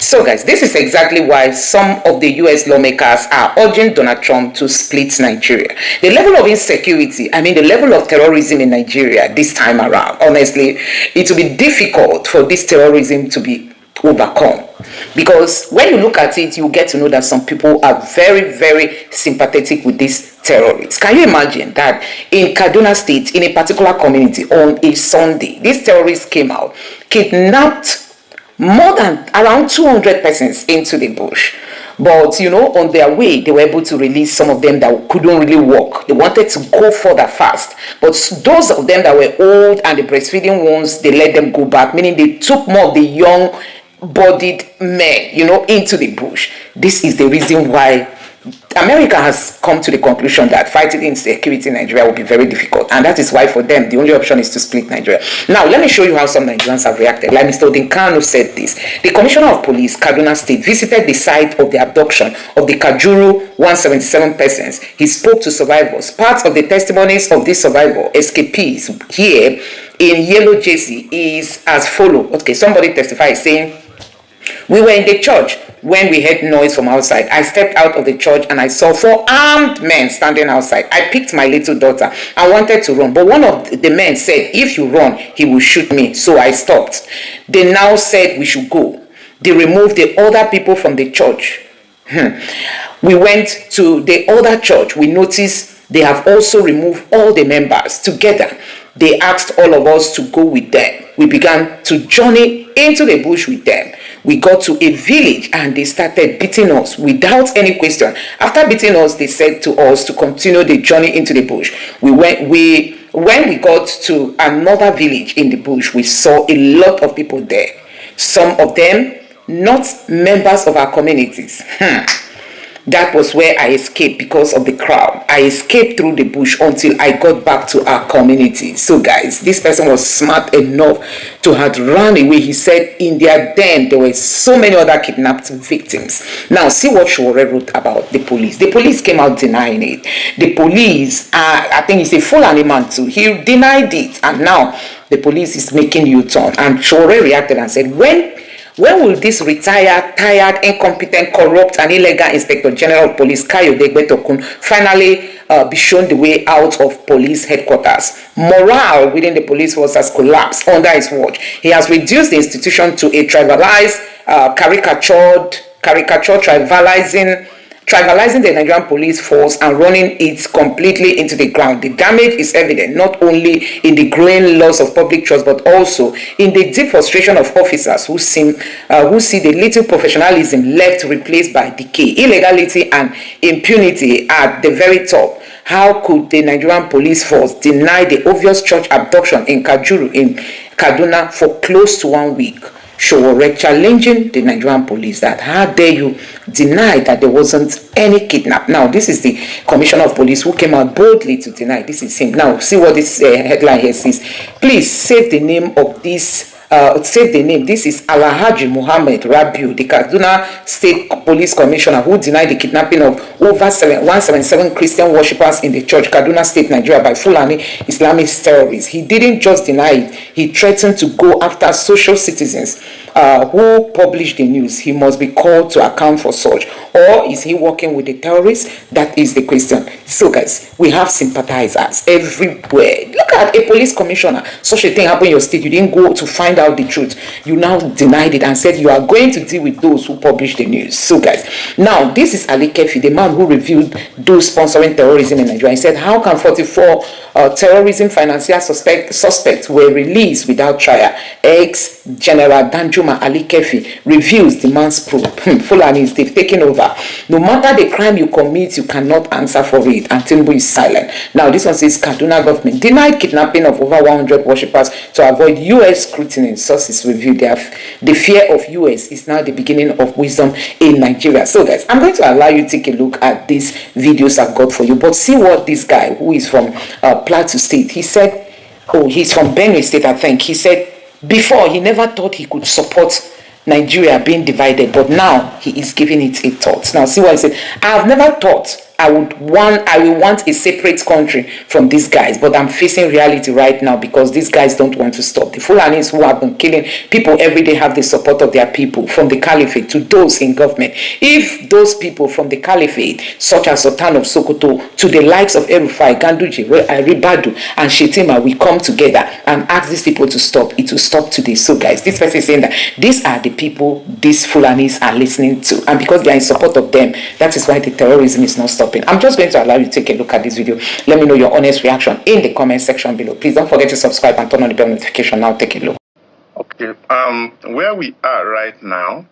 So guys, this is exactly why some of the US lawmakers are urging Donald Trump to split Nigeria. The level of insecurity, the level of terrorism in Nigeria this time around, honestly, it will be difficult for this terrorism to be overcome. Because when you look at it, you get to know that some people are very, very sympathetic with these terrorists. Can you imagine that in Kaduna State, in a particular community, on a Sunday, these terrorists came out, kidnapped more than around 200 persons into the bush. But, on their way, they were able to release some of them that couldn't really walk. They wanted to go further fast. But those of them that were old and the breastfeeding ones, they let them go back, meaning they took more of the young-bodied men, into the bush. This is the reason why America has come to the conclusion that fighting insecurity in Nigeria will be very difficult, and that is why for them the only option is to split Nigeria. Now let me show you how some Nigerians have reacted. Like Mr. Kanu said this. The Commissioner of Police, Kaduna State, visited the site of the abduction of the Kajuru 177 persons. He spoke to survivors. Part of the testimonies of these survivor escapees here in yellow jersey is as follows. Okay, somebody testified saying, "We were in the church when we heard noise from outside. I stepped out of the church and I saw 4 armed men standing outside. I picked my little daughter. I wanted to run, but one of the men said, 'If you run, he will shoot me.' So I stopped. They now said we should go. They removed the other people from the church. We went to the other church. We noticed they have also removed all the members together. They asked all of us to go with them. We began to journey into the bush with them. We got to a village and they started beating us without any question. After beating us, they said to us to continue the journey into the bush. When we got to another village in the bush, we saw a lot of people there. Some of them not members of our communities. That was where I escaped because of the crowd. I escaped through the bush until I got back to our community." So guys, this person was smart enough to have run away. He said in their den there were so many other kidnapped victims. Now see what Shore wrote about the police. The police came out denying it. The police, I think he's a Fulani man too. He denied it, and now the police is making U-turn. And Shore reacted and said, When will this retired, tired, incompetent, corrupt, and illegal Inspector General of Police, Kayode Gbetokun, finally be shown the way out of police headquarters? Morale within the police force has collapsed under his watch. He has reduced the institution to a tribalized, tribalizing the Nigerian police force and running it completely into the ground. The damage is evident not only in the growing loss of public trust, but also in the deep frustration of officers who see the little professionalism left replaced by decay, illegality, and impunity at the very top. How could the Nigerian police force deny the obvious church abduction in Kajuru in Kaduna for close to 1 week? Showore challenging the Nigerian police that how dare you deny that there wasn't any kidnap. Now this is the Commissioner of Police who came out boldly to deny. This is him. Now see what this headline here says. Please save the name of this. Save the name. This is Alhaji Muhammad Rabiu, the Kaduna State Police Commissioner, who denied the kidnapping of over 177 Christian worshippers in the church, Kaduna State, Nigeria, by Fulani Islamist terrorists. He didn't just deny it, he threatened to go after social citizens who published the news. He must be called to account for such. Or is he working with the terrorists? That is the question. So guys, we have sympathizers everywhere. Look at a police commissioner. Such a thing happened in your state. You didn't go to find out the truth. You now denied it and said you are going to deal with those who published the news. So guys, now this is Ali Kefi, the man who reviewed those sponsoring terrorism in Nigeria. He said, how can 44 terrorism financier suspects were released without trial? Ex-General Danjuma Ali Kefi reviews the man's probe. Fulanis, they've taken over. No matter the crime you commit, you cannot answer for it. And Tinubu is silent. Now this one says Kaduna government denied kidnapping of over 100 worshippers to avoid U.S. scrutiny. Sources review the fear of U.S. is now the beginning of wisdom in Nigeria. So guys, I'm going to allow you to take a look at these videos I've got for you. But see what this guy who is from Plateau State, he said, oh, he's from Benue State, I think. He said before he never thought he could support Nigeria being divided, but now he is giving it a thought. Now see what he said. I have never thought I will want a separate country from these guys, but I'm facing reality right now because these guys don't want to stop. The Fulanis who have been killing people every day have the support of their people, from the caliphate to those in government. If those people from the caliphate, such as Sultan of Sokoto, to the likes of Erufai, Ganduje, Ribadu, and Shetima, we come together and ask these people to stop, it will stop today. So guys, this person is saying that these are the people these Fulanis are listening to, and because they are in support of them, that is why the terrorism is not stopping. I'm just going to allow you to take a look at this video. Let me know your honest reaction in the comment section below. Please don't forget to subscribe and turn on the bell notification. Now take a look. Okay, where we are right now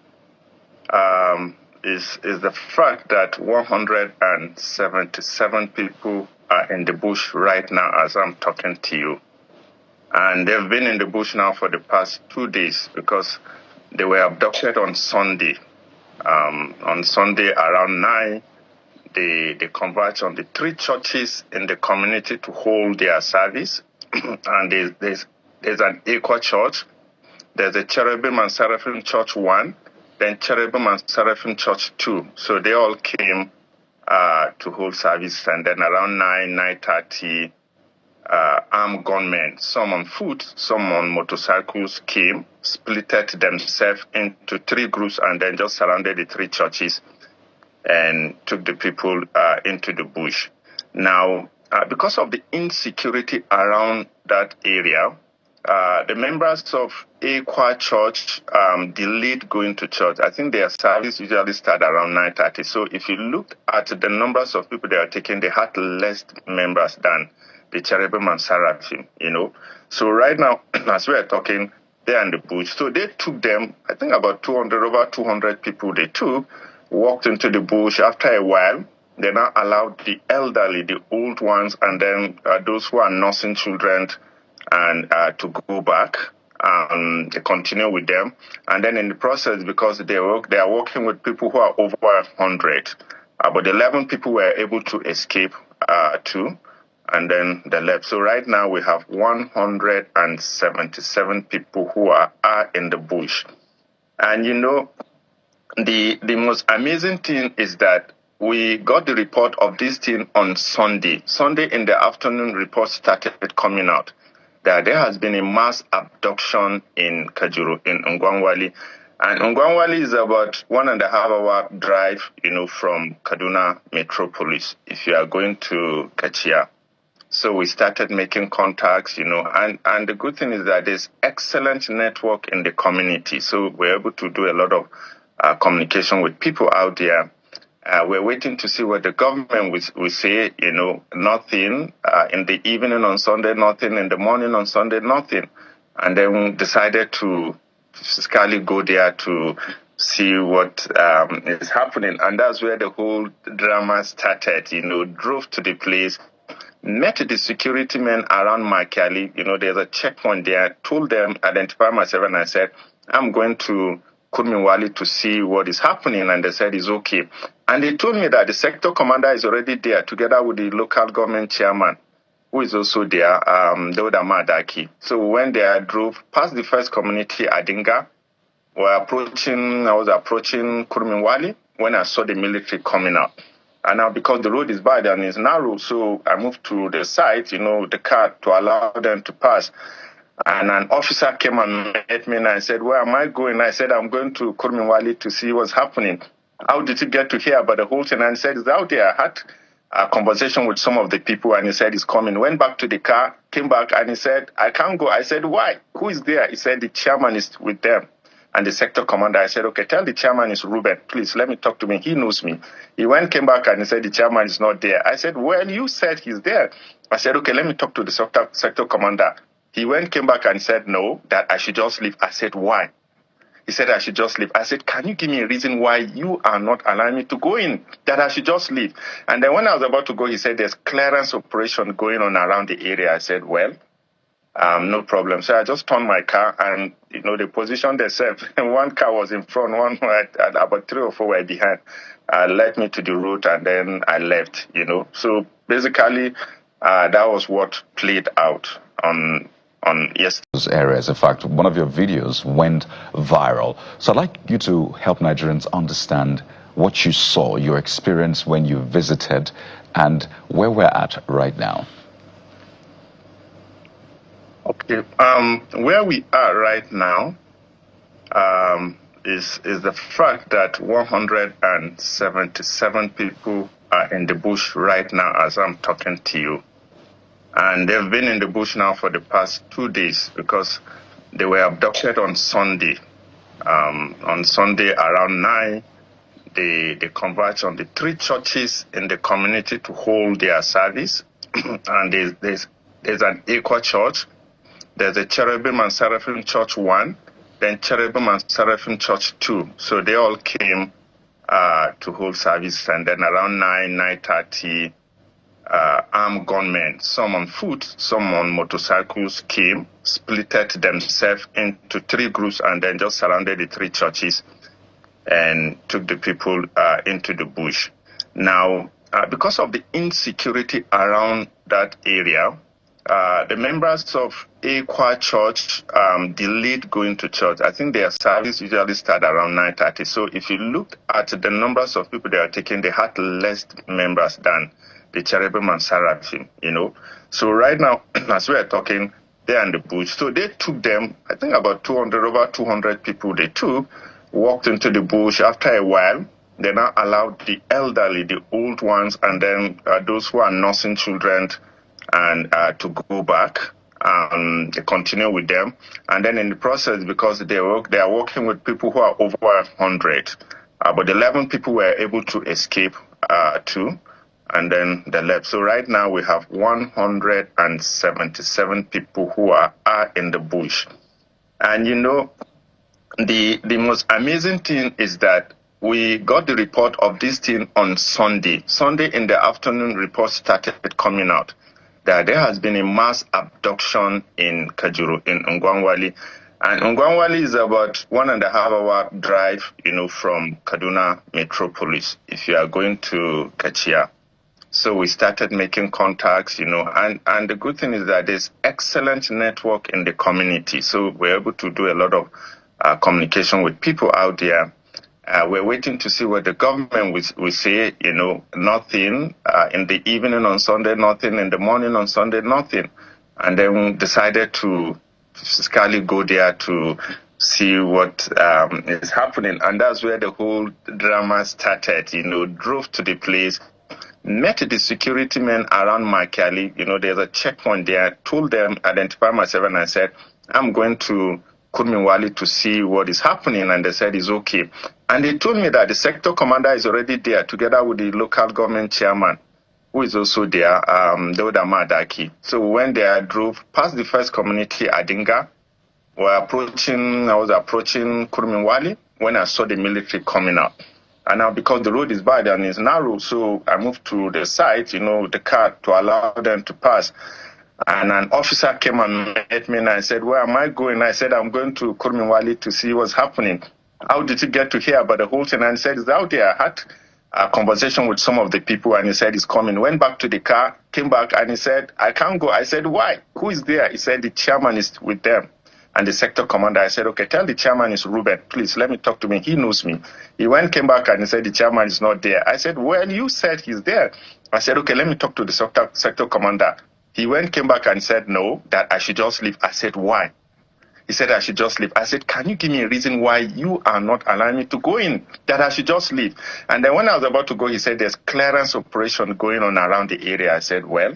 is the fact that 177 people are in the bush right now as I'm talking to you. And they've been in the bush now for the past 2 days because they were abducted on Sunday. On Sunday around 9, they converged on the 3 churches in the community to hold their service. And there's an Equa church, there's a Cherubim and Seraphim Church 1, then Cherubim and Seraphim Church 2. So they all came to hold service, and then around 9:30, armed gunmen, some on foot, some on motorcycles, came, splitted themselves into 3 groups, and then just surrounded the 3 churches and took the people into the bush. Now, because of the insecurity around that area, the members of Equa Church delayed going to church. I think their service usually start around 9:30. So if you look at the numbers of people they are taking, they had less members than the Cherubim and Seraphim, So right now, as we are talking, they're in the bush. So they took them, I think about over 200 people they took, walked into the bush. After a while, they now allowed the elderly, the old ones, and then those who are nursing children and to go back. They continue with them. And then in the process, because they are working with people who are over 100, about 11 people were able to escape too, and then they left. So right now we have 177 people who are in the bush. And the most amazing thing is that we got the report of this thing on Sunday. Sunday in the afternoon, reports started coming out that there has been a mass abduction in Kajuru, in Ngwangwali. And Ngwangwali is about 1.5 hour drive, from Kaduna Metropolis, if you are going to Kachia. So we started making contacts, and the good thing is that there's excellent network in the community. So we're able to do a lot of communication with people out there. We're waiting to see what the government will say, nothing in the evening on Sunday, nothing in the morning on Sunday, nothing. And then we decided to physically go there to see what is happening. And that's where the whole drama started, drove to the place, met the security men around Makali. There's a checkpoint there, told them, identify myself, and I said, I'm going to Kurminwali to see what is happening, and they said it's okay. And they told me that the sector commander is already there together with the local government chairman, who is also there, Dauda Madaki. So when they drove past the first community, Adinga, I was approaching Kurminwali when I saw the military coming up. And now because the road is bad and it's narrow, so I moved to the side, the car, to allow them to pass. And an officer came and met me, and I said, where am I going? I said, I'm going to Kurminwali to see what's happening. How did you get to hear about the whole thing? And he said, it's out there. I had a conversation with some of the people, and he said, he's coming. Went back to the car, came back, and he said, I can't go. I said, why? Who is there? He said, the chairman is with them. And the sector commander, I said, okay, tell the chairman is Ruben. Please, let me talk to him. He knows me. He came back, and he said, the chairman is not there. I said, well, you said he's there. I said, okay, let me talk to the sector commander. He came back and said, no, that I should just leave. I said, why? He said, I should just leave. I said, can you give me a reason why you are not allowing me to go in, that I should just leave? And then when I was about to go, he said, there's clearance operation going on around the area. I said, well, no problem. So I just turned my car, and, they positioned themselves. And one car was in front, one and about 3 or 4 were behind. Led me to the route, and then I left, So basically, that was what played out on yesterday's areas. In fact, one of your videos went viral. So I'd like you to help Nigerians understand what you saw, your experience when you visited, and where we're at right now. Okay, where we are right now is the fact that 177 people are in the bush right now as I'm talking to you. And they've been in the bush now for the past 2 days because they were abducted on Sunday. On Sunday around 9, they converged on the 3 churches in the community to hold their service. And there's an Equa church, there's a Cherubim and Seraphim Church 1, then Cherubim and Seraphim Church 2. So they all came to hold service, and then around 9:30, armed gunmen, some on foot, some on motorcycles, came, splitted themselves into 3 groups, and then just surrounded the 3 churches and took the people into the bush. Now, because of the insecurity around that area, the members of Equa Church delayed going to church. I think their service usually start around 9:30. So if you look at the numbers of people they are taking, they had less members than the Cherubim and Seraphim, So right now, as we are talking, they're in the bush. So they took them, I think about over 200 people they took, walked into the bush. After a while, they now allowed the elderly, the old ones, and then those who are nursing children and to go back. They continue with them. And then in the process, because they are working with people who are over 100, but 11 people were able to escape too, and then they left. So right now we have 177 people who are in the bush. And the most amazing thing is that we got the report of this thing on Sunday. Sunday in the afternoon, reports started coming out that there has been a mass abduction in Kajuru, in Ngwangwali. And Ngwangwali is about 1.5 hour drive, from Kaduna Metropolis, if you are going to Kachia. So we started making contacts, and the good thing is that there's excellent network in the community. So we're able to do a lot of communication with people out there. We're waiting to see what the government will say, nothing in the evening on Sunday, nothing in the morning on Sunday, nothing. And then we decided to physically go there to see what is happening. And that's where the whole drama started, drove to the place, met the security men around Makali, there's a checkpoint there, told them, identify myself, and I said, I'm going to Kurminwali to see what is happening, and they said it's okay. And they told me that the sector commander is already there together with the local government chairman, who is also there, Dauda Madaki. So when they drove past the first community, Adinga, I was approaching Kurminwali when I saw the military coming out. And now because the road is bad and it's narrow, so I moved to the side, the car, to allow them to pass. And an officer came and met me, and I said, where am I going? I said, I'm going to Kurminwali to see what's happening. How did you get to hear about the whole thing? And he said, it's out there. I had a conversation with some of the people, and he said, he's coming. Went back to the car, came back, and he said, I can't go. I said, why? Who is there? He said, the chairman is with them. And the sector commander, I said, okay, tell the chairman is Ruben. Please, let me talk to him. He knows me. He came back, and he said, the chairman is not there. I said, well, you said he's there. I said, okay, let me talk to the sector commander. He came back and said, no, that I should just leave. I said, why? He said, I should just leave. I said, can you give me a reason why you are not allowing me to go in, that I should just leave? And then when I was about to go, he said, there's clearance operation going on around the area. I said, well,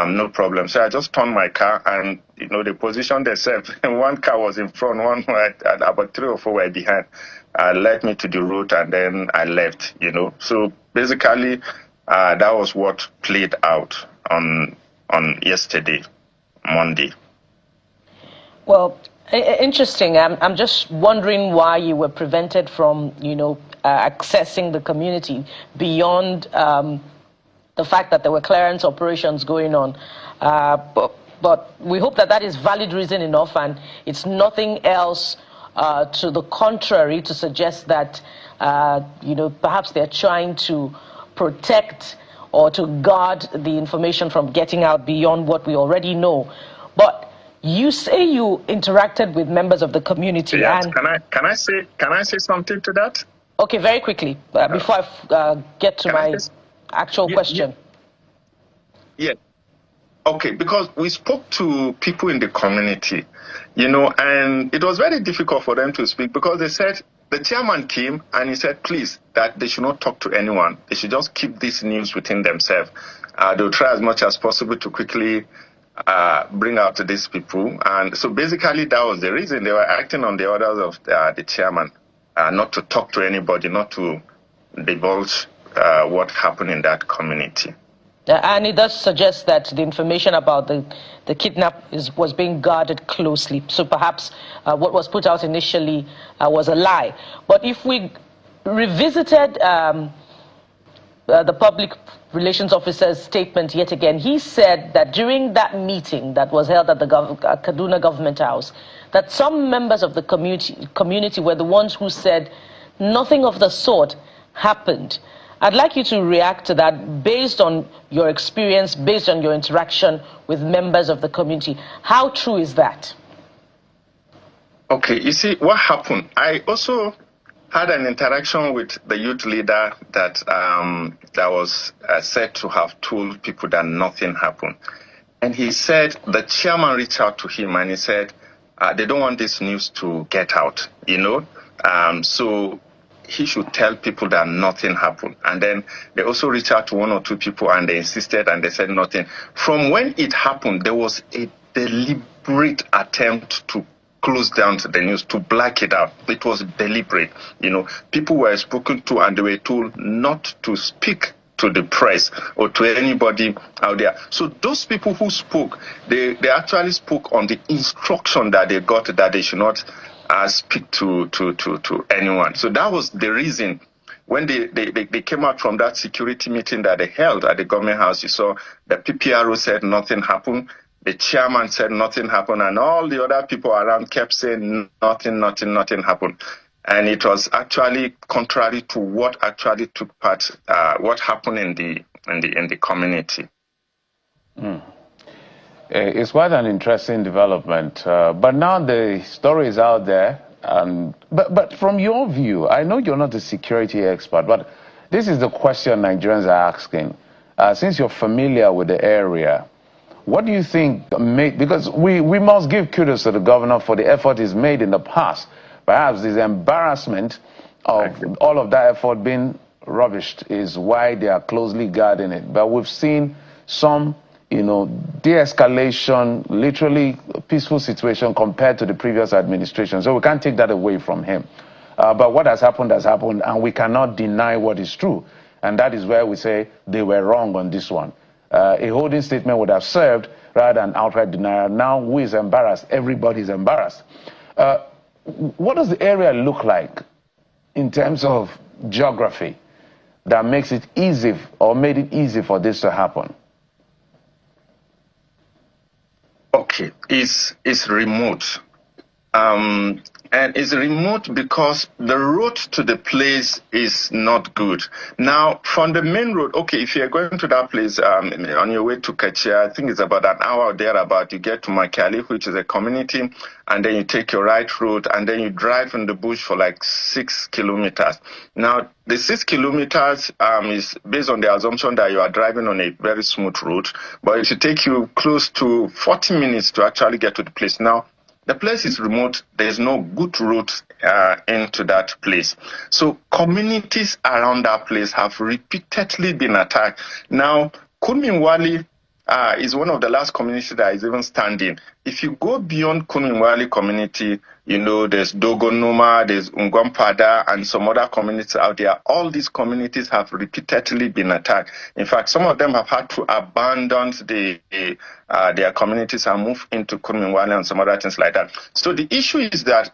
no problem. So I just turned my car, and, they positioned themselves. And one car was in front, one and about 3 or 4 were behind. Led me to the route, and then I left, So basically, that was what played out on yesterday, Monday. Well, interesting. I'm just wondering why you were prevented from, accessing the community beyond the fact that there were clearance operations going on. But we hope that is valid reason enough, and it's nothing else to the contrary to suggest that, perhaps they're trying to protect or to guard the information from getting out beyond what we already know. But you say you interacted with members of the community. Yes. And can I say something to that? Okay, very quickly, before I get to my actual question. Yeah. Okay, because we spoke to people in the community, and it was very difficult for them to speak because they said the chairman came and he said, please, that they should not talk to anyone. They should just keep this news within themselves. They'll try as much as possible to quickly bring out to these people. And so basically that was the reason they were acting on the orders of the chairman, not to talk to anybody, not to divulge what happened in that community. And it does suggest that the information about the kidnap was being guarded closely. So perhaps what was put out initially was a lie. But if we revisited the public relations officer's statement yet again, he said that during that meeting that was held at the Kaduna Government House, that some members of the community were the ones who said nothing of the sort happened. I'd like you to react to that based on your experience, based on your interaction with members of the community. How true is that? Okay, you see, what happened? I also had an interaction with the youth leader that was said to have told people that nothing happened. And he said the chairman reached out to him and he said they don't want this news to get out, so he should tell people that nothing happened. And then they also reached out to one or two people and they insisted and they said nothing. From when it happened, there was a deliberate attempt to close down to the news, to black it out. It was deliberate. People were spoken to and they were told not to speak to the press or to anybody out there. So those people who spoke, they actually spoke on the instruction that they got that they should not speak to anyone. So that was the reason when they came out from that security meeting that they held at the government house. You saw the PPRO said nothing happened, the chairman said nothing happened, and all the other people around kept saying nothing happened. And it was actually contrary to what actually took part, what happened in the community. It's quite an interesting development, but now the story is out there. But from your view, I know you're not a security expert, but this is the question Nigerians are asking. Since you're familiar with the area, what do you think because we must give kudos to the governor for the effort he's made in the past. Perhaps this embarrassment of all of that effort being rubbished is why they are closely guarding it. But we've seen some de-escalation, literally a peaceful situation compared to the previous administration. So we can't take that away from him. But what has happened, and we cannot deny what is true. And that is where we say they were wrong on this one. A holding statement would have served rather than outright denial. Now, who is embarrassed? Everybody's embarrassed. What does the area look like in terms of geography that makes it easy or made it easy for this to happen? Okay, it's remote. And it's remote because the road to the place is not good. Now, from the main road, okay, if you're going to that place on your way to Kachia, I think it's about an hour thereabout, you get to Makali, which is a community, and then you take your right road, and then you drive in the bush for like 6 kilometers. Now, the 6 kilometers is based on the assumption that you are driving on a very smooth road, but it should take you close to 40 minutes to actually get to the place. Now, the place is remote. There's no good route into that place. So communities around that place have repeatedly been attacked. Now, Kunminwali is one of the last communities that is even standing. If you go beyond Kunminwali community, there's Dogonuma, there's Ungwampada, and some other communities out there. All these communities have repeatedly been attacked. In fact, some of them have had to abandon their communities and move into Kunminwali and some other things like that. So the issue is that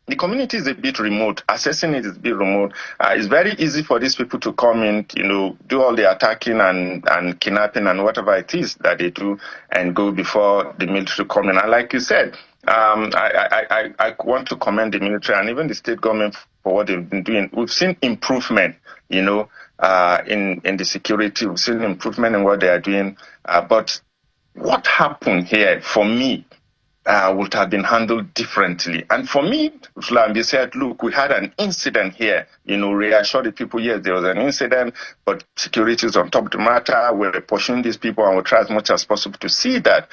the community is a bit remote. Accessing it is a bit remote. It's very easy for these people to come in, do all the attacking and kidnapping and whatever it is that they do and go before the military come in. And like you said, I want to commend the military and even the state government for what they've been doing. We've seen improvement, in the security. We've seen improvement in what they are doing. But what happened here, for me, would have been handled differently. And for me, Flambi said, look, we had an incident here, reassure the people, yes, there was an incident, but security is on top of the matter. We're pursuing these people and we'll try as much as possible to see that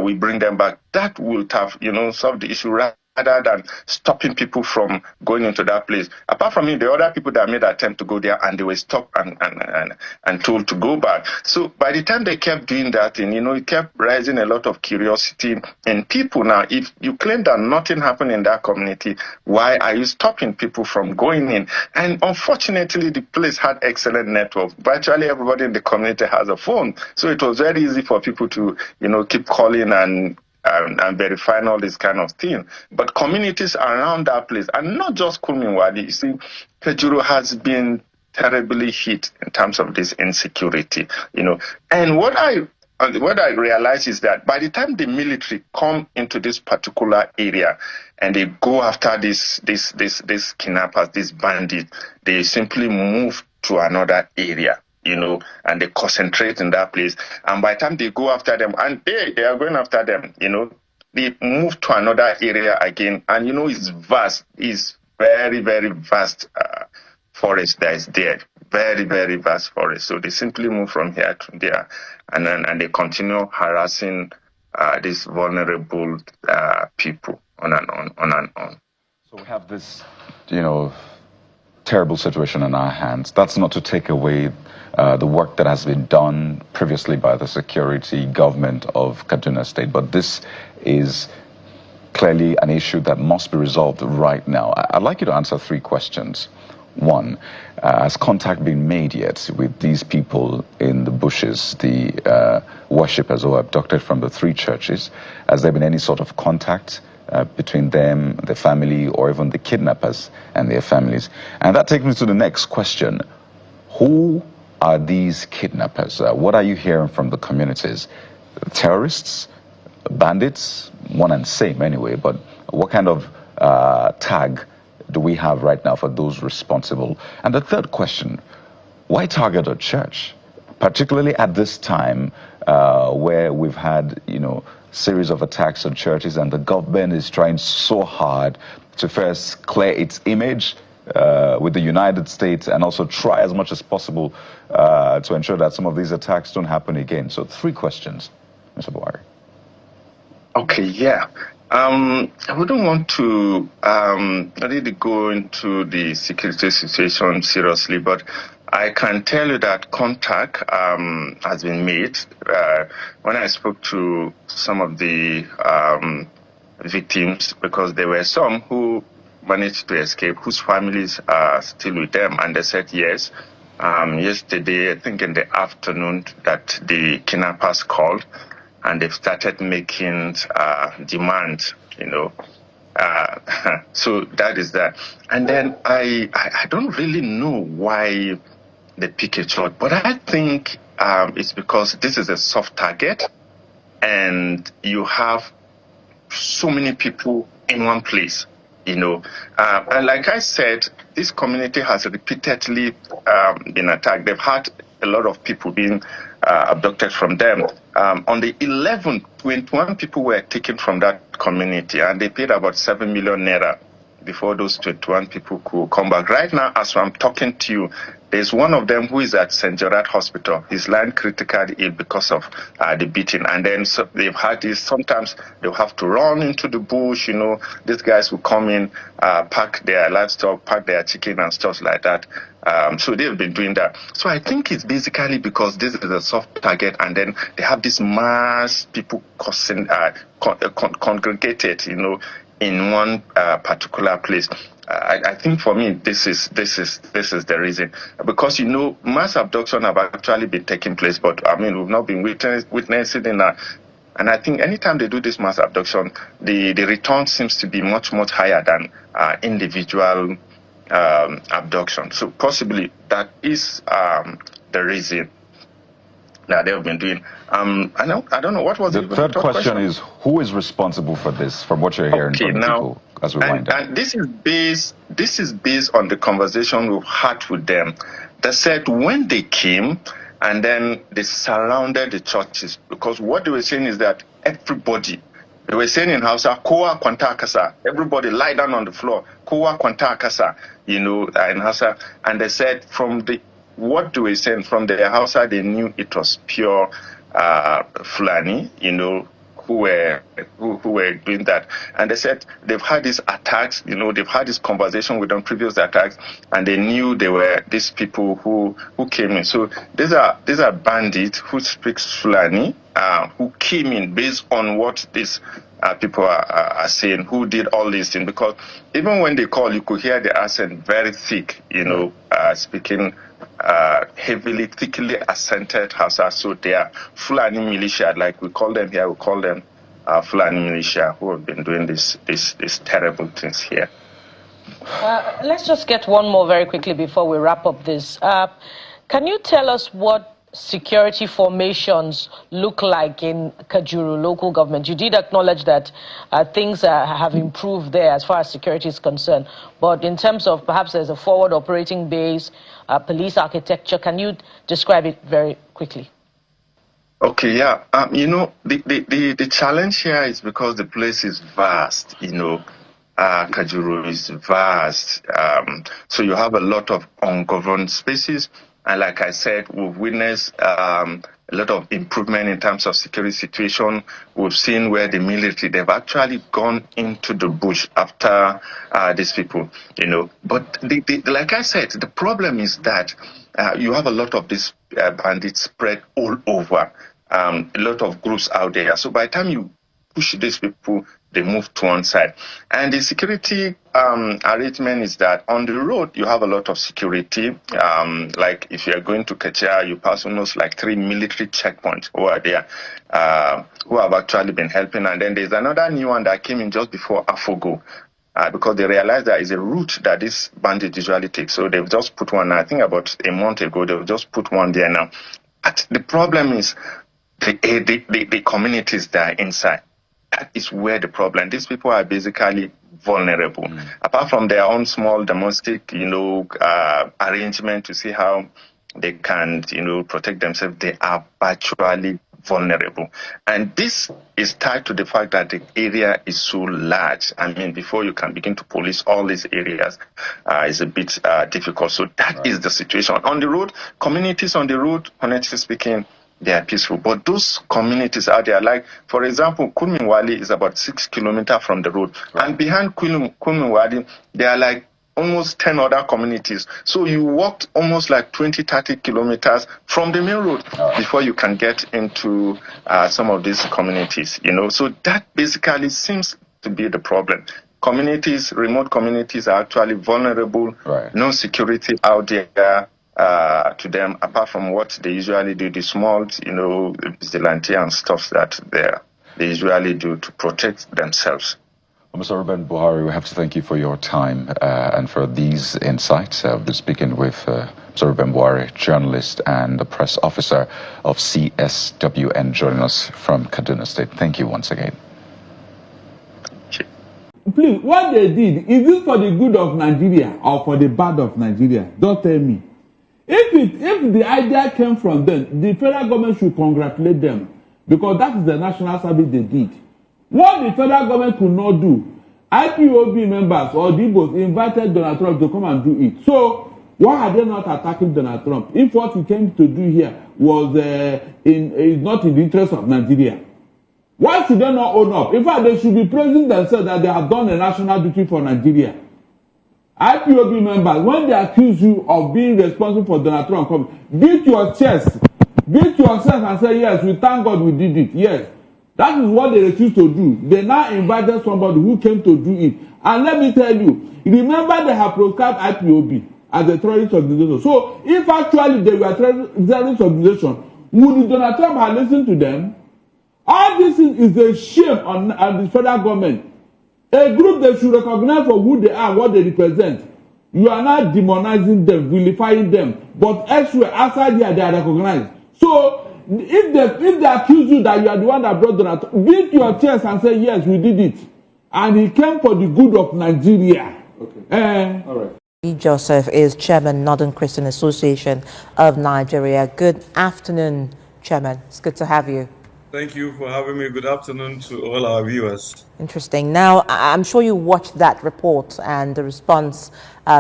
we bring them back. That would have, solved the issue rather than stopping people from going into that place. Apart from me, the other people that made an attempt to go there and they were stopped and told to go back. So by the time they kept doing that thing, it kept raising a lot of curiosity in people. Now, if you claim that nothing happened in that community, why are you stopping people from going in? And unfortunately, the place had excellent network. Virtually everybody in the community has a phone. So it was very easy for people to, keep calling and verifying all this kind of thing. But communities around that place, and not just Kulminwadi, you see, Pejuru has been terribly hit in terms of this insecurity, And what I realize is that by the time the military come into this particular area and they go after this kidnappers, these bandits, they simply move to another area. And they concentrate in that place. And by the time they go after them, and they are going after them, they move to another area again. And, it's vast. It's very, very vast forest that is there. Very, very vast forest. So they simply move from here to there. And they continue harassing these vulnerable people on and on. So we have this, terrible situation in our hands. That's not to take away the work that has been done previously by the security government of Kaduna State, but this is clearly an issue that must be resolved right now. I'd like you to answer 3 questions. 1, has contact been made yet with these people in the bushes, the worshippers who were abducted from the 3 churches? Has there been any sort of contact between them, the family, or even the kidnappers and their families? And that takes me to the next question. Who are these kidnappers? What are you hearing from the communities? Terrorists? Bandits? One and same anyway, but what kind of tag do we have right now for those responsible? And the third question, why target a church? Particularly at this time where we've had, series of attacks on churches, and the government is trying so hard to first clear its image with the United States and also try as much as possible to ensure that some of these attacks don't happen again. So 3 questions, Mr. Buhari. Okay, yeah. I wouldn't want to really go into the security situation seriously, but I can tell you that contact has been made. When I spoke to some of the victims, because there were some who managed to escape, whose families are still with them, and they said yes. Yesterday, I think in the afternoon, that the kidnappers called, and they've started making demands, so that is that. And then I don't really know why they pick a church, but I think it's because this is a soft target, and you have so many people in one place, and like I said, this community has repeatedly been attacked. They've had a lot of people being abducted from them. On the 11th, 21 people were taken from that community, and they paid about 7 million naira before those 21 people could come back. Right now, as I'm talking to you, there's one of them who is at St. Gerard Hospital. He's lying critically ill because of the beating. And then they've had this, sometimes they'll have to run into the bush, these guys will come in, pack their livestock, pack their chicken and stuff like that. So they've been doing that. So I think it's basically because this is a soft target, and then they have this mass people congregated, in one particular place. I think for me, this is the reason, because mass abduction have actually been taking place, but we've not been witnessing in that. And I think anytime they do this mass abduction, the return seems to be much higher than individual abduction. So possibly that is the reason that they've been doing. I don't know what was the third question. Is who is responsible for this? From what you're hearing from people as we wind down. And this is based on the conversation we've had with them. They said when they came, and then they surrounded the churches, because what they were saying is that everybody They were saying in Hausa, Kowa Kwanta Kasa. Everybody lie down on the floor. Kowa Kwanta Kasa, in Hausa. And they said what they were saying from the Hausa, they knew it was pure Fulani, who were doing that. And they said they've had these attacks, they've had this conversation with them, previous attacks, and they knew they were these people who came in. So these are bandits who speak Fulani, who came in based on what these people are saying, who did all these things. Because even when they call, you could hear the accent very thick, speaking heavily, thickly accented Hausa. So they are Fulani militia, like we call them here. We call them Fulani militia, who have been doing these terrible things here. Let's just get one more very quickly before we wrap up this. Can you tell us what security formations look like in Kajuru local government? You did acknowledge that things have improved there as far as security is concerned, but in terms of perhaps there's a forward operating base, police architecture, can you describe it very quickly? Okay, yeah. The challenge here is because the place is vast, Kajuru is vast. So you have a lot of ungoverned spaces. And like I said, we've witnessed a lot of improvement in terms of security situation. We've seen where the military, they've actually gone into the bush after these people, But like I said, the problem is that you have a lot of these bandits spread all over, a lot of groups out there. So by the time you push these people, they move to one side. And the security arrangement is that on the road, you have a lot of security. Like if you're going to Kachia, you pass almost like 3 military checkpoints who are there, who have actually been helping. And then there's another new one that came in just before Afogo, because they realized that is a route that this bandit usually takes. So they've just put one, I think about a month ago, they've just put one there now. But the problem is the communities that are inside. That is where the problem. These people are basically vulnerable. Apart from their own small domestic, arrangement to see how they can, protect themselves, they are virtually vulnerable. And this is tied to the fact that the area is so large. I mean, before you can begin to police all these areas, is a bit difficult. So that is the situation. On the road, communities on the road, honestly speaking, they are peaceful. But those communities out there, like, for example, Kulminwali is about 6 kilometers from the road. Right. And behind Kulminwali, there are like almost 10 other communities. So you walked almost like 20, 30 kilometers from the main road before you can get into some of these communities, So that basically seems to be the problem. Communities, remote communities are actually vulnerable. Right. No security out there. To them, apart from what they usually do, the small, vigilante and stuff that they usually do to protect themselves. Mr. Ruben Buhari, we have to thank you for your time and for these insights. I've been speaking with Mr. Ruben Buhari, journalist and the press officer of CSWN, joining us from Kaduna State. Thank you once again. Please, what they did, is it for the good of Nigeria or for the bad of Nigeria? Don't tell me. If the idea came from them, the federal government should congratulate them, because that is the national service they did. What the federal government could not do, IPOB members or the Igbos invited Donald Trump to come and do it. So why are they not attacking Donald Trump? If what he came to do here was not in the interest of Nigeria, why should they not own up? In fact, they should be praising themselves that they have done a national duty for Nigeria. IPOB members, when they accuse you of being responsible for Donald Trump, beat your chest and say, yes, we thank God we did it. Yes. That is what they refused to do. They now invited somebody who came to do it. And let me tell you, remember they have proscribed IPOB as a terrorist organization. So if actually they were a terrorist organization, would Donald Trump have listened to them? All this is a shame on the federal government. A group they should recognize for who they are, what they represent. You are not demonizing them, vilifying them. But elsewhere, outside here, they are recognized. So, if they accuse you that you are the one that brought Donald Trump, beat your chest and say, yes, we did it. And he came for the good of Nigeria. Okay. All right. Joseph is Chairman, Northern Christian Association of Nigeria. Good afternoon, Chairman. It's good to have you. Thank you for having me. Good afternoon to all our viewers. Interesting. Now, I'm sure you watched that report and the response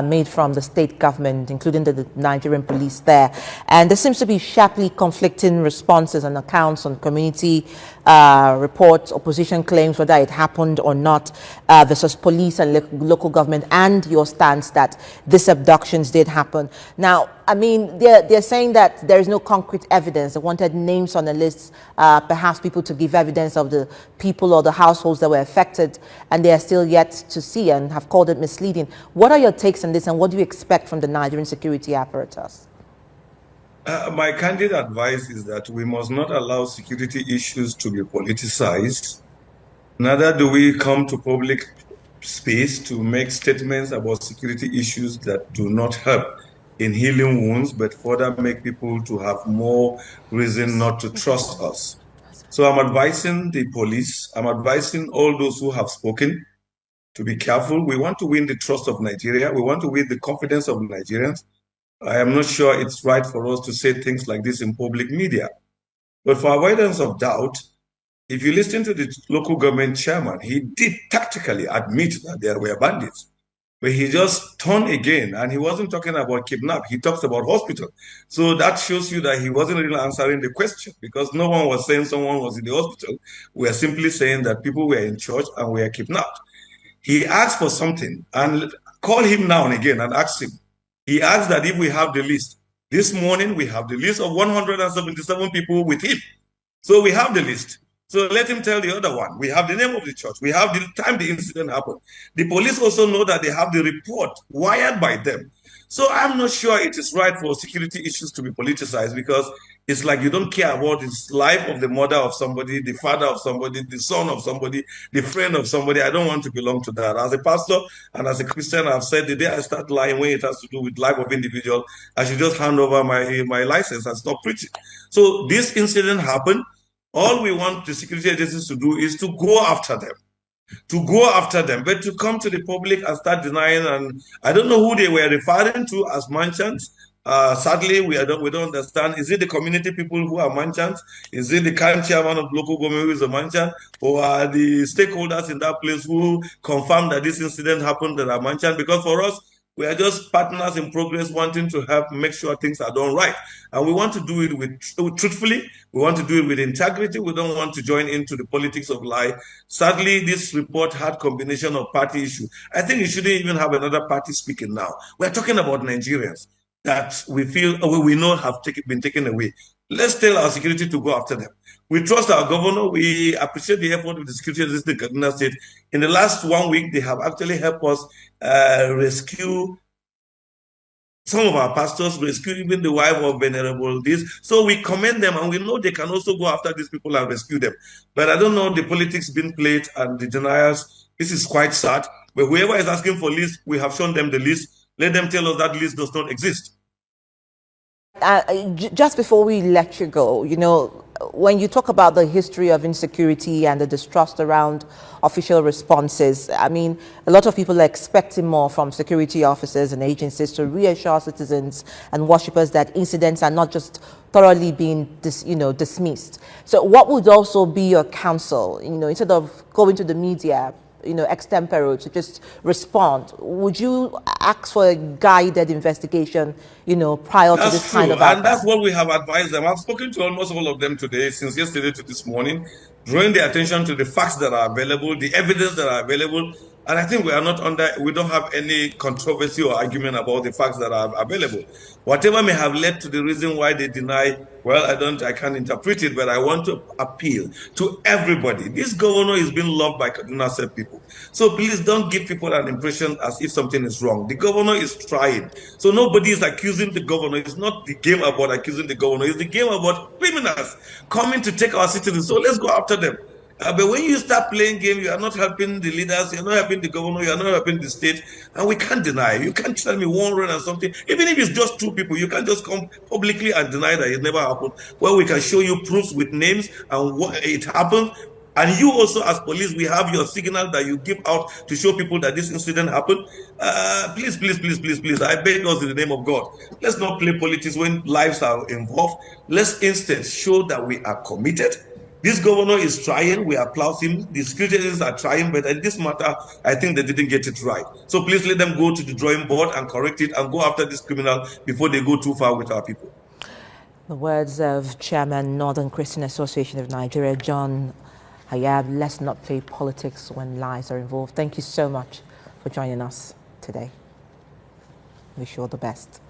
made from the state government, including the Nigerian police there. And there seems to be sharply conflicting responses and accounts on community reports, opposition claims, whether it happened or not, versus police and local government, and your stance that these abductions did happen. Now, I mean, they're saying that there is no concrete evidence. They wanted names on the list, perhaps people to give evidence of the people or the households that were affected, and they are still yet to see and have called it misleading. What are your takes on this, and what do you expect from the Nigerian security apparatus? My candid advice is that we must not allow security issues to be politicized. Neither do we come to public space to make statements about security issues that do not help in healing wounds, but further make people to have more reason not to trust us. So I'm advising the police, I'm advising all those who have spoken to be careful. We want to win the trust of Nigeria. We want to win the confidence of Nigerians. I am not sure it's right for us to say things like this in public media. But for avoidance of doubt, if you listen to the local government chairman, he did tactically admit that there were bandits. But he just turned again, and he wasn't talking about kidnap. He talks about hospital. So that shows you that he wasn't really answering the question, because no one was saying someone was in the hospital. We are simply saying that people were in church and were kidnapped. He asked for something, and call him now and again and ask him. He asked that if we have the list. This morning, we have the list of 177 people with him. So we have the list. So let him tell the other one. We have the name of the church. We have the time the incident happened. The police also know that they have the report wired by them. So I'm not sure it is right for security issues to be politicized, because it's like you don't care about the life of the mother of somebody, the father of somebody, the son of somebody, the friend of somebody. I don't want to belong to that. As a pastor and as a Christian, I've said the day I start lying when it has to do with life of individual, I should just hand over my license and stop preaching. So this incident happened. All we want the security agencies to do is to go after them. But to come to the public and start denying, and I don't know who they were referring to as merchants. Sadly, we don't understand. Is it the community people who are merchants? Is it the current chairman of local government who is a merchant? Or are the stakeholders in that place who confirm that this incident happened that are merchants? Because for us, we are just partners in progress, wanting to help make sure things are done right. And we want to do it with truthfully. We want to do it with integrity. We don't want to join into the politics of lie. Sadly, this report had combination of party issue. I think you shouldn't even have another party speaking now. We're talking about Nigerians that we feel, we know have been taken away. Let's tell our security to go after them. We trust our governor. We appreciate the effort of the security agency in Kaduna State. In the last 1 week, they have actually helped us rescue some of our pastors, rescue even the wife of Venerable this. So we commend them, and we know they can also go after these people and rescue them. But I don't know the politics being played and the denials. This is quite sad. But whoever is asking for list, we have shown them the list. Let them tell us that list does not exist. Just before we let you go, you know, when you talk about the history of insecurity and the distrust around official responses, I mean, a lot of people are expecting more from security officers and agencies to reassure citizens and worshippers that incidents are not just thoroughly being dismissed. So what would also be your counsel, you know, instead of going to the media, you know, extempore to just respond? Would you ask for a guided investigation, you know, prior to this kind of outcome? And that's what we have advised them. I've spoken to almost all of them today, since yesterday to this morning, drawing their attention to the facts that are available, the evidence that are available. And I think we don't have any controversy or argument about the facts that are available. Whatever may have led to the reason why they deny, well, I can't interpret it, but I want to appeal to everybody. This governor is being loved by Kaduna State people. So please don't give people an impression as if something is wrong. The governor is trying. So nobody is accusing the governor. It's not the game about accusing the governor. It's the game about criminals coming to take our citizens. So let's go after them. But when you start playing game, you are not helping the leaders, you're not helping the governor, you're not helping the state, and we can't deny. You can't tell me 100 and something. Even if it's just 2 people, you can't just come publicly and deny that it never happened. Well, we can show you proofs with names and what it happened. And you also, as police, we have your signal that you give out to show people that this incident happened. Please, I beg us in the name of God. Let's not play politics when lives are involved. Let's instead show that we are committed. This governor is trying. We applaud him. The security agents are trying, but in this matter, I think they didn't get it right. So please let them go to the drawing board and correct it and go after this criminal before they go too far with our people. The words of Chairman, Northern Christian Association of Nigeria, John Hayab. Let's not play politics when lives are involved. Thank you so much for joining us today. Wish you all the best.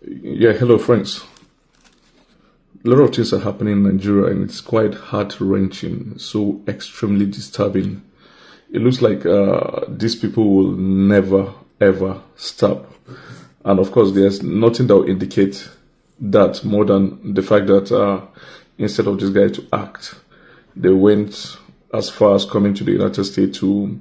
Yeah, hello friends. A lot of things are happening in Nigeria and it's quite heart-wrenching, so extremely disturbing. It looks like these people will never ever stop. And of course, there's nothing that will indicate that more than the fact that instead of this guy to act, they went as far as coming to the United States to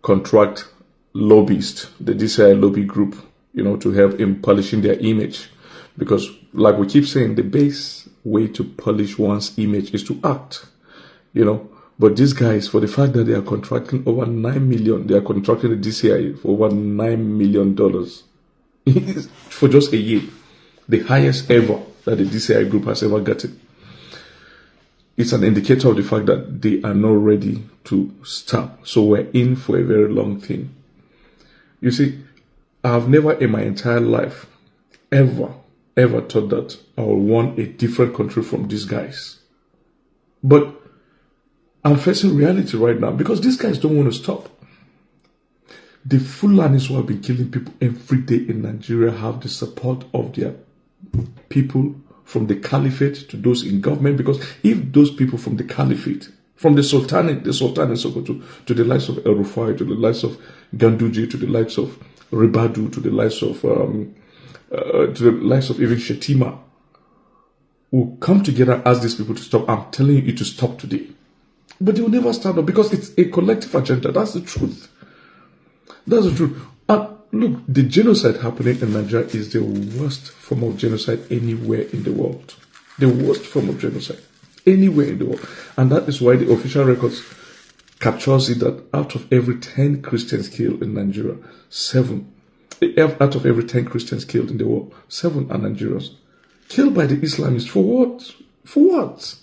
contract lobbyists, the DCI lobby group, to help in polishing their image. Because like we keep saying, the best way to polish one's image is to act, But these guys, for the fact that they are contracting over $9 million, they are contracting the DCI for over $9 million for just a year, the highest ever that the DCI group has ever gotten. It's an indicator of the fact that they are not ready to stop. So we're in for a very long thing. You see, I've never in my entire life ever thought that I would want a different country from these guys. But I'm facing reality right now because these guys don't want to stop. The Fulanis who have been killing people every day in Nigeria have the support of their people from the caliphate to those in government, because if those people from the caliphate, from the Sultanate in Sokoto, to the likes of El Rufai, to the likes of Ganduji, to the likes of Ribadu, to the likes of even Shetima, will come together and ask these people to stop. I'm telling you to stop today. But they will never stand up because it's a collective agenda. That's the truth. That's the truth. And look, the genocide happening in Nigeria is the worst form of genocide anywhere in the world. The worst form of genocide anywhere in the world. And that is why the official records captures it that out of every 10 Christians killed in Nigeria, 7, out of every 10 Christians killed in the world, 7 are Nigerians. Killed by the Islamists. For what? For what?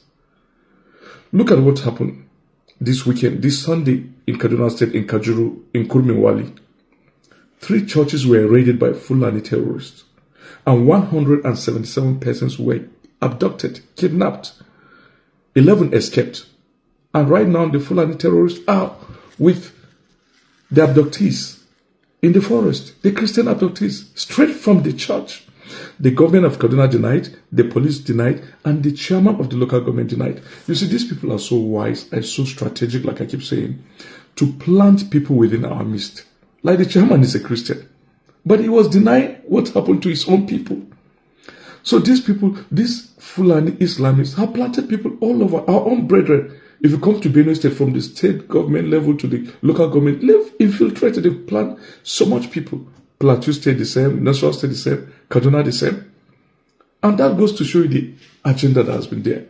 Look at what happened this weekend, this Sunday in Kaduna State, in Kajuru, in Kurminwali. 3 churches were raided by Fulani terrorists, and 177 persons were abducted, kidnapped. 11 escaped. And right now the Fulani terrorists are with the abductees in the forest, the Christian abductees, straight from the church. The government of Kaduna denied, the police denied, and the chairman of the local government denied. You see, these people are so wise and so strategic, like I keep saying, to plant people within our midst. Like the chairman is a Christian, but he was denying what happened to his own people. So these people, these Fulani Islamists, have planted people all over, our own brethren. If you come to Benue State, from the state government level to the local government, they've infiltrated, they've planted so much people. Plateau State the same, National State the same, Kaduna the same. And that goes to show you the agenda that has been there.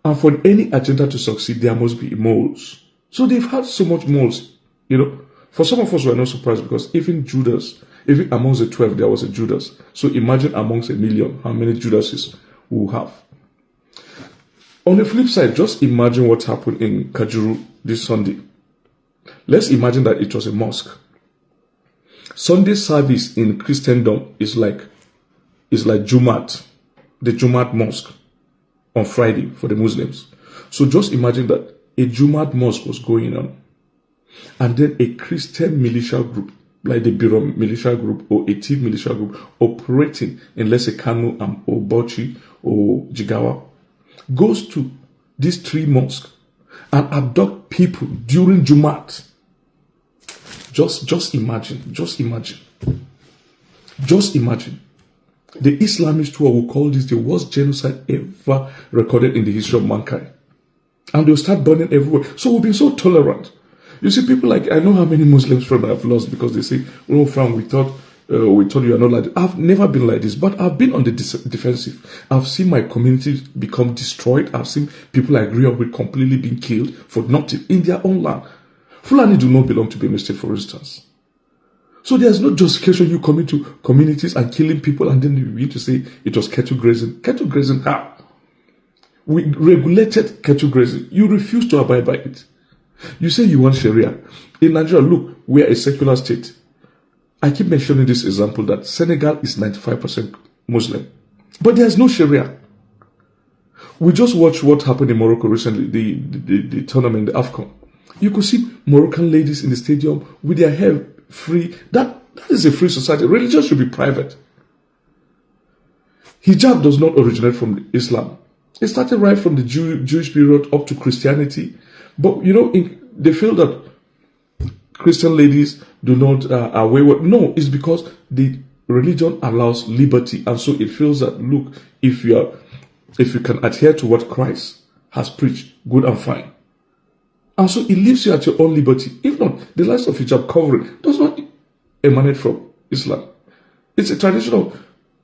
And for any agenda to succeed, there must be moles. So they've had so much moles, For some of us, we're not surprised because even Judas, even amongst the 12, there was a Judas. So imagine amongst 1 million, how many Judases we'll have. On the flip side, just imagine what happened in Kajuru this Sunday. Let's imagine that it was a mosque. Sunday service in Christendom is like Jumat, the Jumat mosque on Friday for the Muslims. So just imagine that a Jumat mosque was going on, and then a Christian militia group, like the Biro militia group or a Tiv militia group, operating in, let's say, Kanu or Bauchi or Jigawa, goes to these 3 mosques and abduct people during Jumat. Just imagine. The Islamists who will call this the worst genocide ever recorded in the history of mankind. And they'll start burning everywhere. So we've been so tolerant. You see, people like, I know how many Muslims friends I've lost because they say, "Oh, friend, we thought you are not like this." I've never been like this, but I've been on the defensive. I've seen my community become destroyed. I've seen people I grew up with completely being killed for nothing in their own land. Fulani do not belong to Benue State, for instance. So there's no justification you coming to communities and killing people and then you begin to say it was cattle grazing. Cattle grazing how? We regulated cattle grazing. You refuse to abide by it. You say you want Sharia. In Nigeria, look, we are a secular state. I keep mentioning this example that Senegal is 95% Muslim. But there's no Sharia. We just watched what happened in Morocco recently, the tournament, the AFCON. You could see Moroccan ladies in the stadium with their hair free. That is a free society. Religion should be private. Hijab does not originate from Islam. It started right from the Jewish period up to Christianity. But, they feel that Christian ladies do not are wayward. No, it's because the religion allows liberty. And so it feels that, look, if you can adhere to what Christ has preached, good and fine. And so it leaves you at your own liberty. If not, the lives of hijab covering does not emanate from Islam. It's a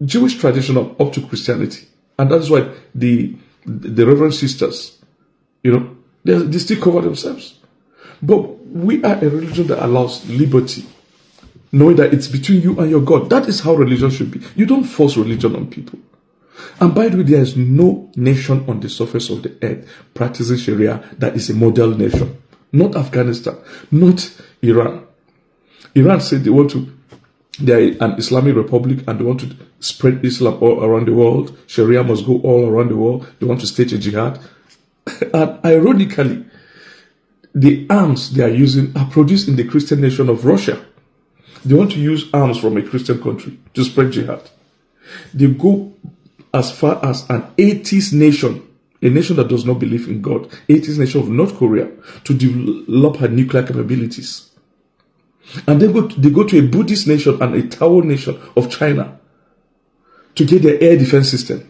Jewish tradition up to Christianity. And that's why the Reverend sisters, they still cover themselves. But we are a religion that allows liberty, knowing that it's between you and your God. That is how religion should be. You don't force religion on people. And by the way, there is no nation on the surface of the earth practicing Sharia that is a model nation. Not Afghanistan, not Iran. Iran said they are an Islamic republic and they want to spread Islam all around the world. Sharia must go all around the world. They want to stage a jihad. And ironically, the arms they are using are produced in the Christian nation of Russia. They want to use arms from a Christian country to spread jihad. They go as far as an atheist nation, a nation that does not believe in God, atheist nation of North Korea, to develop her nuclear capabilities. And they go to a Buddhist nation and a Tao nation of China to get their air defense system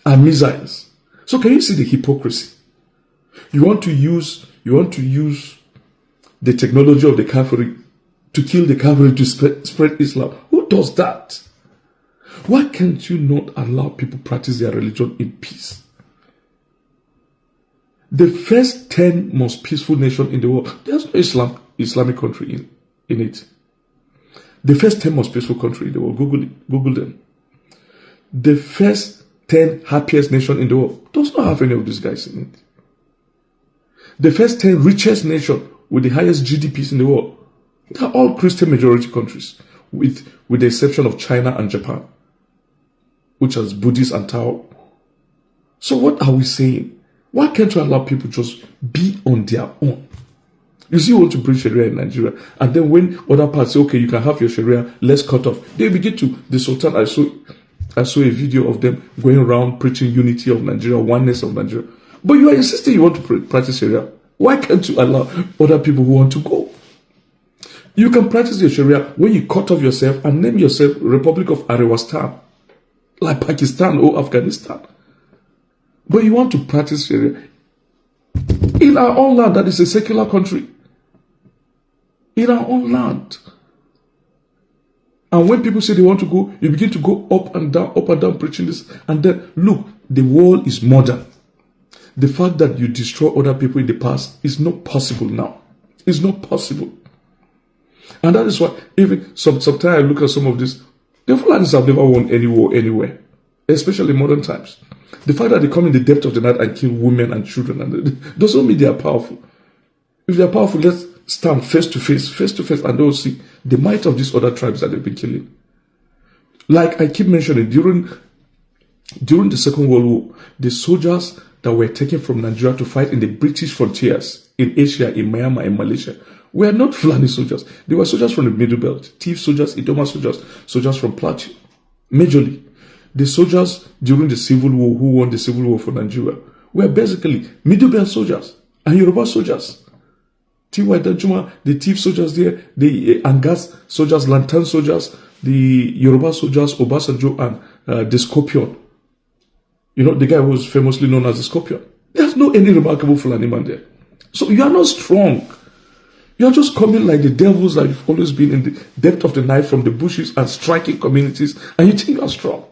and missiles. So can you see the hypocrisy? You want to use the technology of the Kafiri to kill the Kafiri to spread Islam. Who does that? Why can't you not allow people practice their religion in peace? The first 10 most peaceful nations in the world, there's no Islamic country in it. The first 10 most peaceful country in the world, Google them. The first 10 happiest nation in the world does not have any of these guys in it. The first 10 richest nation with the highest GDPs in the world, they are all Christian majority countries, with the exception of China and Japan, which has Buddhist and Tao. So what are we saying? Why can't you allow people just be on their own? You see, you want to bring Sharia in Nigeria, and then when other parts say, okay, you can have your Sharia, let's cut off. They begin to, the Sultan, I saw a video of them going around preaching unity of Nigeria, oneness of Nigeria. But you are insisting you want to practice Sharia. Why can't you allow other people who want to go? You can practice your Sharia when you cut off yourself and name yourself Republic of Arewastan, like Pakistan or Afghanistan. But you want to practice Sharia in our own land that is a secular country. In our own land. And when people say they want to go, you begin to go up and down preaching this. And then, look, the world is modern. The fact that you destroy other people in the past is not possible now. It's not possible. And that is why, even sometimes I look at some of this, the Fulanis have never won any war anywhere, especially in modern times. The fact that they come in the depth of the night and kill women and children doesn't mean they are powerful. If they are powerful, let's stand face to face, and they'll see the might of these other tribes that they've been killing. Like I keep mentioning, during the Second World War, the soldiers that were taken from Nigeria to fight in the British frontiers in Asia, in Myanmar, in Malaysia, were not Fulani soldiers. They were soldiers from the Middle Belt, Thief soldiers, Idoma soldiers, soldiers from Plateau. Majorly, the soldiers during the Civil War who won the Civil War for Nigeria were basically Middle Belt soldiers and Yoruba soldiers. T.Y. Danjuma, the Thief soldiers there, the Angas soldiers, Lantern soldiers, the Yoruba soldiers, Obasanjo, and the Scorpion. You know, the guy who was famously known as the Scorpion. There's no any remarkable Fulani man there. So you are not strong. You are just coming like the devils that you've always been in the depth of the night from the bushes and striking communities, and you think you are strong.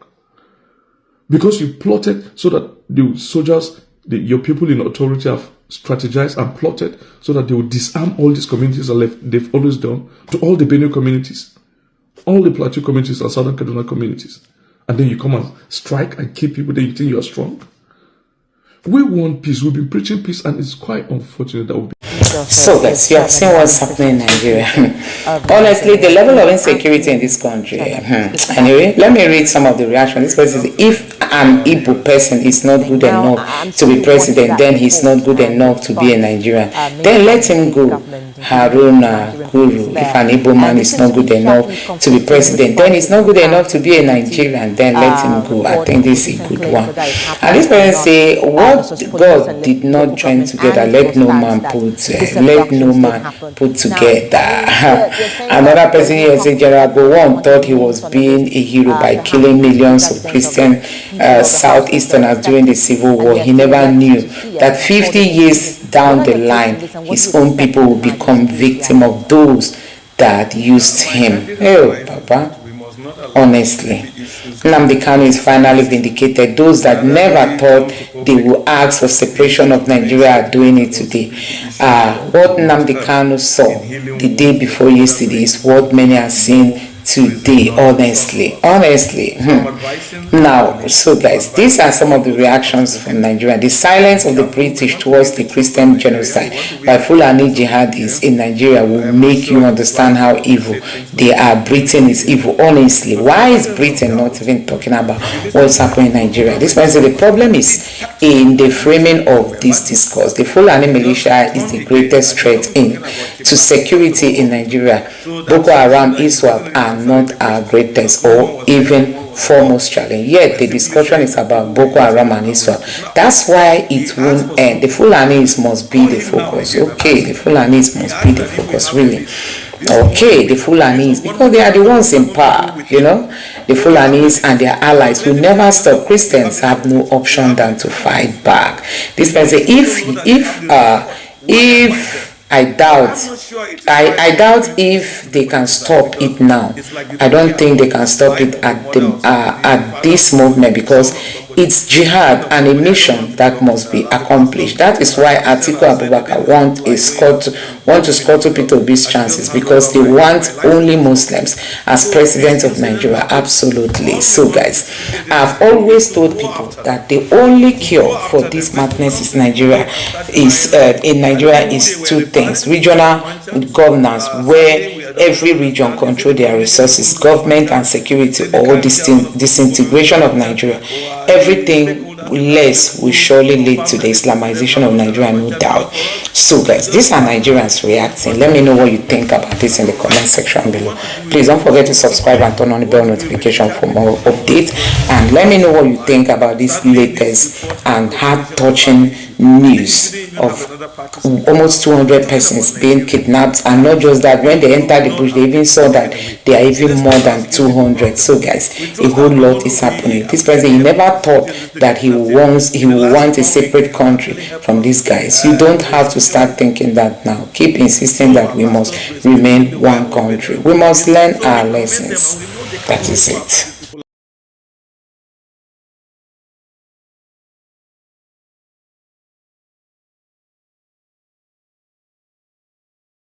Because you plotted so that the soldiers Your people in authority have strategized and plotted so that they will disarm all these communities that they've always done to all the Benue communities, all the Plateau communities and Southern Kaduna communities. And then you come and strike and kill people, then you think you are strong. We want peace. We've been preaching peace, and it's quite unfortunate that we'll be. So guys, you have seen what's happening in Nigeria. Honestly, the level of insecurity in this country. Anyway, let me read some of the reactions. This person says, if an Igbo person is not good enough to be president, then he's not good enough to be a Nigerian. Then let him go. Haruna Guru, if an Igbo man is not good enough to be president, then he's not good enough to be a Nigerian, then let him go. I think this is a good one. And this person say, what God did not join together, let no man put together. Another person here said, General Gowon thought he was being a hero by killing millions of Christian Southeasterners during the Civil War. He never knew that 50 years down the line, his own people will become victim of those that used him. Oh, Papa. Honestly, Nnamdi Kanu is finally vindicated. Those that never thought they would ask for separation of Nigeria are doing it today. What Nnamdi Kanu saw the day before yesterday is what many are seeing today. Honestly. Now, so guys, these are some of the reactions from Nigeria. The silence of the British towards the Christian genocide by Fulani jihadis in Nigeria will make you understand how evil they are. Britain is evil. Honestly, why is Britain not even talking about what's happening in Nigeria? This means that the problem is in the framing of this discourse. The Fulani militia is the greatest threat to security in Nigeria. Boko Haram, ISWAP are not our greatest or even foremost challenge. Yet the discussion is about Boko Haram and ISWAP. That's why it won't end. The Fulanis must be the focus. Okay, the Fulanis must be the focus, really. Okay, the Fulanis, because they are the ones in power, you know. The Fulanis and their allies will never stop. Christians have no option than to fight back. This person, if I doubt if they can stop it now. I don't think they can stop it at this movement, because it's jihad and a mission that must be accomplished. That is why Atiku Abubakar want to scuttle Peter Obi's chances, because they want only Muslims as president of Nigeria. Absolutely. So guys, I've always told people that the only cure for this madness in Nigeria is two things: regional governance, where every region control their resources, government and security, or disintegration of Nigeria. Everything less will surely lead to the Islamization of Nigeria, no doubt. So guys, these are Nigerians reacting. Let me know what you think about this in the comment section below. Please don't forget to subscribe and turn on the bell notification for more updates, and let me know what you think about this latest and heart-touching news of almost 200 persons being kidnapped. And not just that, when they entered the bush, they even saw that there are even more than 200. So guys, a whole lot is happening. This person, he never thought that he will want a separate country from these guys. You don't have to start thinking that now. Keep insisting that we must remain one country. We must learn our lessons. That is it.